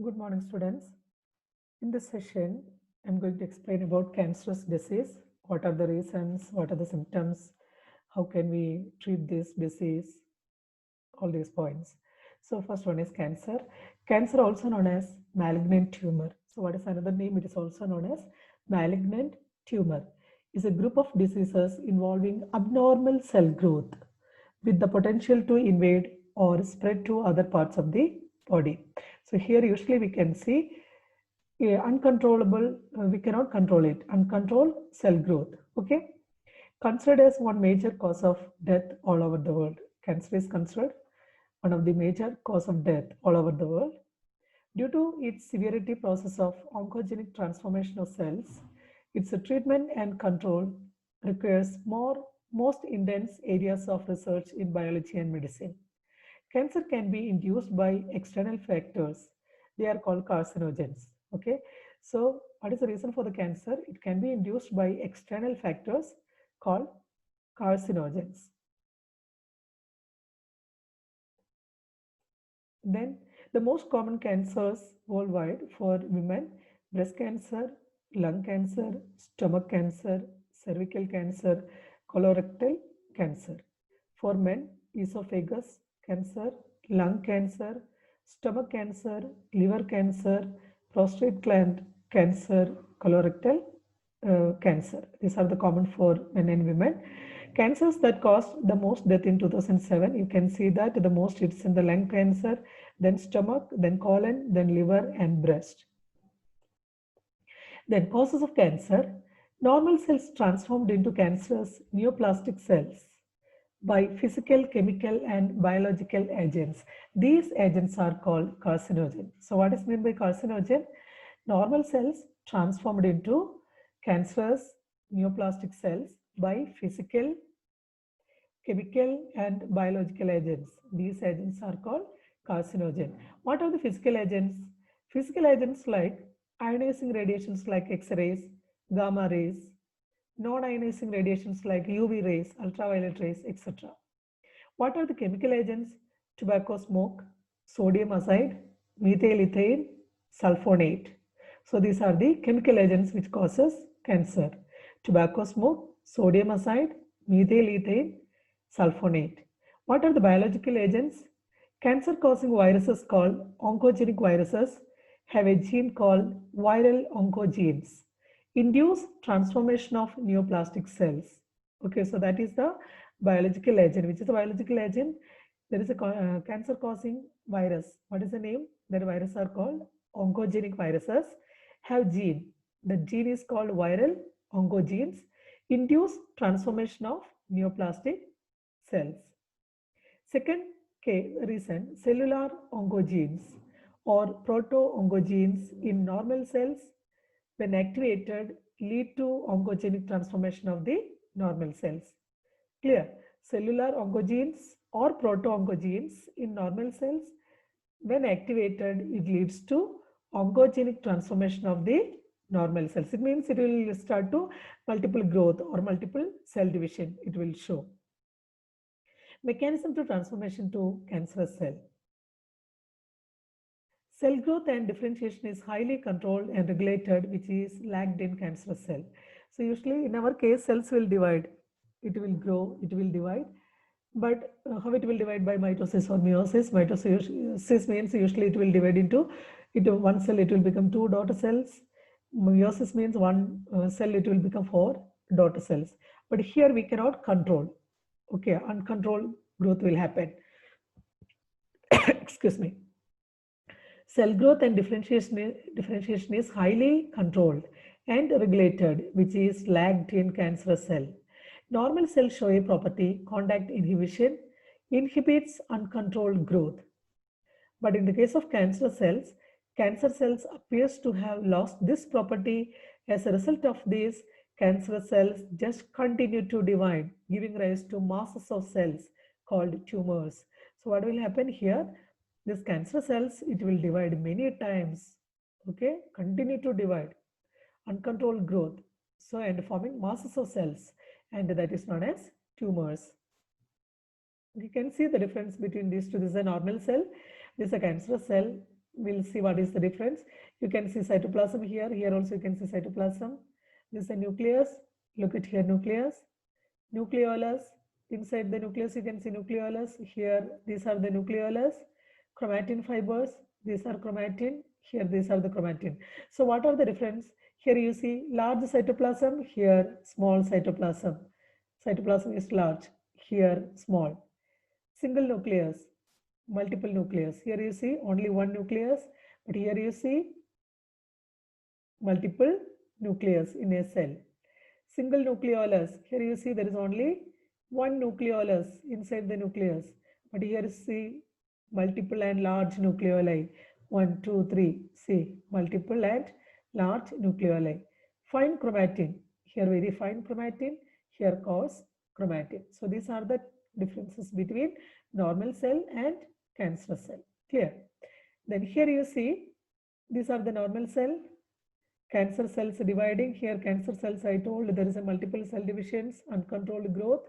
Good morning, students. In this session, I'm going to explain about cancerous disease. What are the reasons? What are the symptoms? How can we treat this disease? All these points. So first one is cancer. Cancer, also known as malignant tumor. So what is another name? It is also known as malignant tumor. Is a group of diseases involving abnormal cell growth with the potential to invade or spread to other parts of the body. So here usually we can see uncontrollable, we cannot control it, uncontrolled cell growth. Okay, considered as one major cause of death all over the world. Cancer is considered one of the major cause of death all over the world. Due to its severity process of oncogenic transformation of cells, its treatment and control requires most intense areas of research in biology and medicine. Cancer can be induced by external factors. They are called carcinogens. Okay. So what is the reason for the cancer? It can be induced by external factors called carcinogens. Then the most common cancers worldwide for women: breast cancer, lung cancer, stomach cancer, cervical cancer, colorectal cancer. For men, esophagus cancer, lung cancer, stomach cancer, liver cancer, prostate gland cancer, colorectal cancer. These are the common for men and women. Cancers that caused the most death in 2007, you can see that the most it's in the lung cancer, then stomach, then colon, then liver and breast. Then causes of cancer: normal cells transformed into cancerous neoplastic cells by physical, chemical, and biological agents. These agents are called carcinogen. So what is meant by carcinogen? Normal cells transformed into cancerous neoplastic cells by physical, chemical, and biological agents. These agents are called carcinogen. What are the physical agents? Physical agents like ionizing radiations like X-rays, gamma rays, non-ionizing radiations like UV rays, ultraviolet rays, etc. What are the chemical agents? Tobacco smoke, sodium azide, methyl ethane, sulfonate. So these are the chemical agents which causes cancer. Tobacco smoke, sodium azide, methyl ethane, sulfonate. What are the biological agents? Cancer causing viruses called oncogenic viruses have a gene called viral oncogenes. Induce transformation of neoplastic cells. Okay, so that is the biological agent. Which is the biological agent? There is a cancer causing virus. What is the name? That virus are called oncogenic viruses. Have gene. The gene is called viral oncogenes. Induce transformation of neoplastic cells. Second reason, cellular oncogenes or proto-oncogenes in normal cells, when activated, lead to oncogenic transformation of the normal cells. Clear? Cellular oncogenes or proto-oncogenes in normal cells, when activated, it leads to oncogenic transformation of the normal cells. It means it will start to multiple growth or multiple cell division. It will show. Mechanism to transformation to cancerous cell. Cell growth and differentiation is highly controlled and regulated, which is lacked in cancerous cell. So usually in our case, cells will divide. It will grow, it will divide. But how it will divide? By mitosis or meiosis. Mitosis means usually it will divide into one cell, it will become two daughter cells. Meiosis means one cell, it will become four daughter cells. But here we cannot control. Okay, uncontrolled growth will happen. Excuse me. Cell growth and differentiation is highly controlled and regulated, which is lacked in cancerous cell. Normal cells show a property, contact inhibition, inhibits uncontrolled growth. But in the case of cancer cells appears to have lost this property. As a result of this, cancer cells just continue to divide, giving rise to masses of cells called tumors. So what will happen here? This cancer cells, it will divide many times, okay, continue to divide, uncontrolled growth, so and forming masses of cells, and that is known as tumors. You can see the difference between these two. This is a normal cell, this is a cancerous cell. we'll see what is the difference. You can see cytoplasm here. Here also you can see cytoplasm. This is the nucleus. Look at here, nucleus. Nucleolus. Inside the nucleus, you can see nucleolus. Here, these are the nucleolus. Chromatin fibers. These are chromatin. Here, these are the chromatin. So what are the difference? Here you see large cytoplasm. Here, small cytoplasm. Cytoplasm is large. Here, small. Single nucleus, multiple nucleus. Here you see only one nucleus, but here you see multiple nucleus in a cell. Single nucleolus. Here you see there is only one nucleolus inside the nucleus, but here you see multiple and large nucleoli. 1, 2, 3. See, multiple and large nucleoli. Fine chromatin. Here very fine chromatin. Here coarse chromatin. So these are the differences between normal cell and cancerous cell. Clear? Then here you see these are the normal cell. Cancer cells dividing. Here cancer cells, I told there is a multiple cell divisions, uncontrolled growth,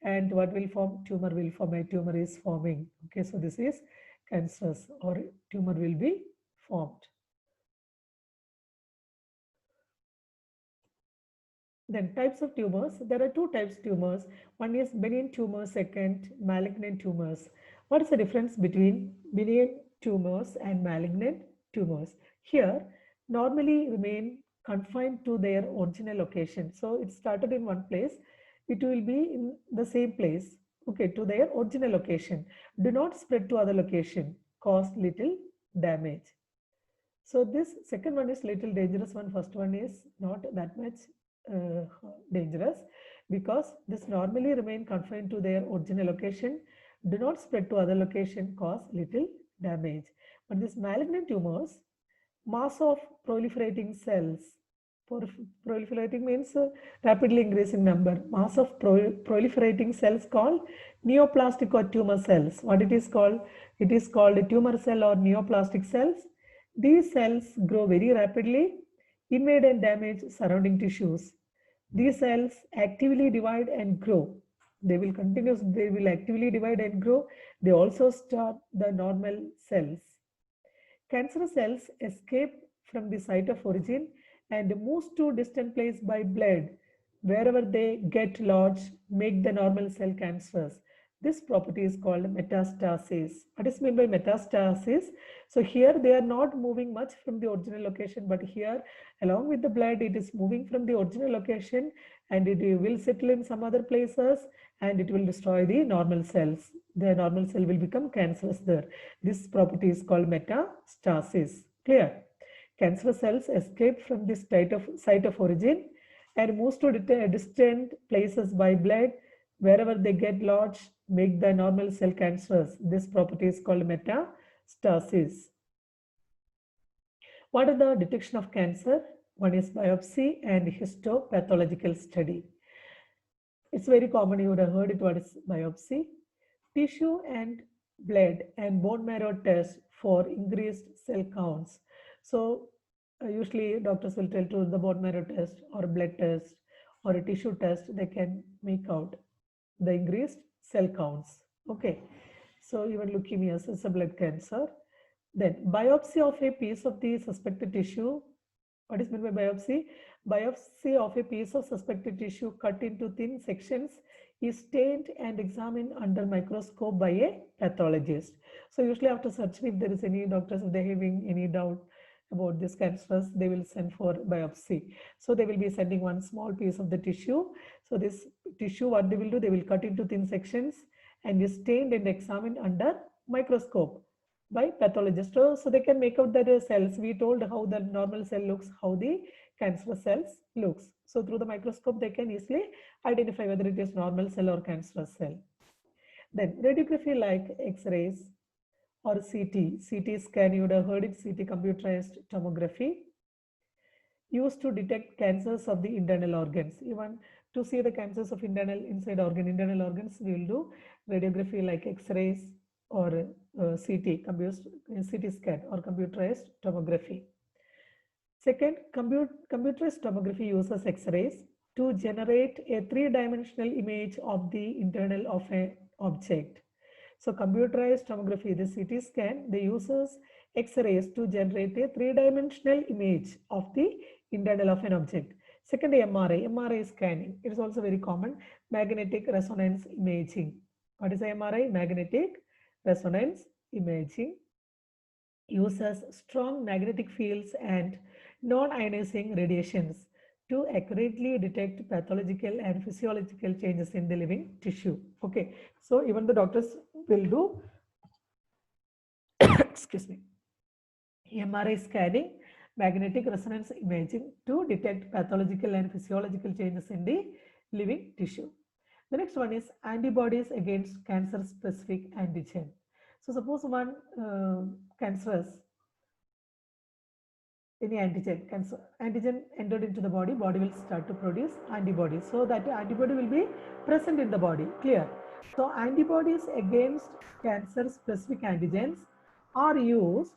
and what will form? Tumor will form. A tumor is forming. Okay, so this is cancerous, or tumor will be formed. Then types of tumors. There are two types of tumors. One is benign tumors, second malignant tumors. What is the difference between benign tumors and malignant tumors? Here, normally remain confined to their original location. So it started in one place. It will be in the same place, okay, to their original location. Do not spread to other location, cause little damage. So this second one is little dangerous one. First one is not that much dangerous, because this normally remain confined to their original location, do not spread to other location, cause little damage. But this malignant tumors, mass of proliferating cells. Proliferating means rapidly increasing number. Mass of proliferating cells called neoplastic or tumor cells. What it is called? It is called a tumor cell or neoplastic cells. These cells grow very rapidly, invade and damage surrounding tissues. These cells actively divide and grow. They will actively divide and grow. They also start the normal cells. Cancerous cells escape from the site of origin and moves to distant place by blood. Wherever they get lodged, make the normal cell cancerous. This property is called metastasis. What is meant by metastasis? So here they are not moving much from the original location, but here along with the blood, it is moving from the original location and it will settle in some other places and it will destroy the normal cells. The normal cell will become cancerous there. This property is called metastasis. Clear? Cancerous cells escape from this site of origin and moves to distant places by blood. Wherever they get lodged, make the normal cell cancerous. This property is called metastasis. What are the detection of cancer? One is biopsy and histopathological study. It's very common, you would have heard it. What is biopsy? Tissue and blood and bone marrow test for increased cell counts. So usually doctors will tell to the bone marrow test or blood test or a tissue test, they can make out the increased cell counts. Okay, so even leukemia is a blood cancer. Then biopsy of a piece of the suspected tissue. What is meant by biopsy? Biopsy of a piece of suspected tissue cut into thin sections is stained and examined under microscope by a pathologist. So usually after surgery, if there is any doctors, if they're having any doubt about this cancerous, they will send for biopsy. So they will be sending one small piece of the tissue. So this tissue, what they will do, they will cut into thin sections and is stained and examined under microscope by pathologists. So they can make out the cells. We told how the normal cell looks, how the cancerous cells looks. So through the microscope, they can easily identify whether it is normal cell or cancerous cell. Then radiography like X-rays or CT scan, you would have heard it, CT computerized tomography, used to detect cancers of the internal organs. Even to see the cancers of internal organs, we will do radiography like X-rays or CT scan or computerized tomography. Second, computerized tomography uses X-rays to generate a three-dimensional image of the internal of an object. So computerized tomography, the CT scan, they uses X-rays to generate a three-dimensional image of the internal of an object. Second, MRI scanning. It is also very common. Magnetic resonance imaging. What is MRI? Magnetic resonance imaging uses strong magnetic fields and non-ionizing radiations to accurately detect pathological and physiological changes in the living tissue. Okay, so even the doctors will do excuse me, MRI scanning, magnetic resonance imaging to detect pathological and physiological changes in the living tissue. The next one is antibodies against cancer specific antigen. So suppose one cancerous any antigen entered into the body will start to produce antibodies. So that antibody will be present in the body, clear. So antibodies against cancer specific antigens are used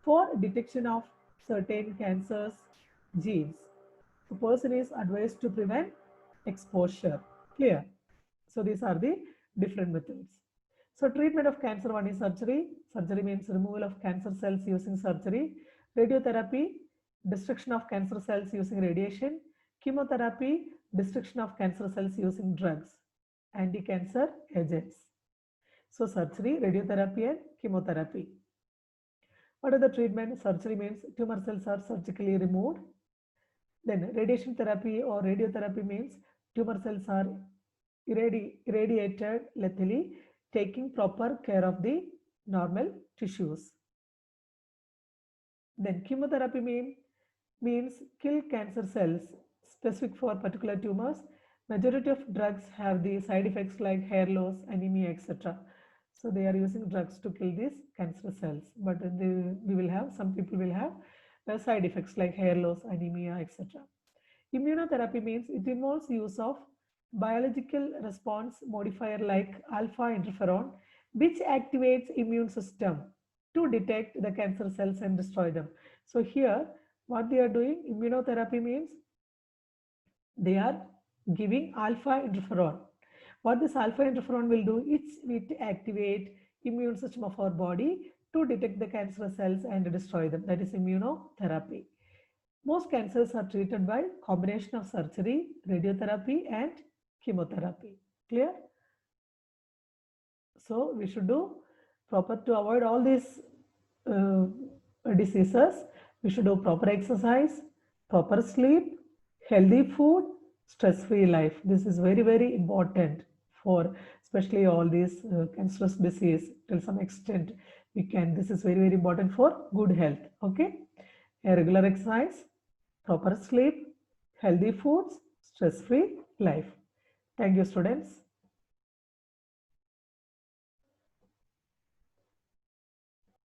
for detection of certain cancers genes. The person is advised to prevent exposure, clear. So these are the different methods. So treatment of cancer, one is surgery. Surgery means removal of cancer cells using surgery. Radiotherapy, destruction of cancer cells using radiation. Chemotherapy, destruction of cancer cells using drugs. Anti-cancer agents. So surgery, radiotherapy and chemotherapy. What are the treatment? Surgery means tumor cells are surgically removed. Then radiation therapy or radiotherapy means tumor cells are irradiated lethally, taking proper care of the normal tissues. Then chemotherapy means kill cancer cells specific for particular tumors. Majority of drugs have the side effects like hair loss, anemia, etc. So they are using drugs to kill these cancer cells. But some people will have side effects like hair loss, anemia, etc. Immunotherapy means it involves use of biological response modifier like alpha interferon, which activates immune system to detect the cancer cells and destroy them. So here, what they are doing, immunotherapy means they are giving alpha interferon. What this alpha interferon will do, it activate immune system of our body to detect the cancer cells and destroy them. That is immunotherapy. Most cancers are treated by combination of surgery, radiotherapy and chemotherapy. Clear? So we should do proper to avoid all these diseases. We should do proper exercise, proper sleep, healthy food, stress-free life. This is very, very important for especially all these cancerous disease till some extent this is very, very important for good health. Okay. A regular exercise, proper sleep, healthy foods, stress-free life. Thank you, students.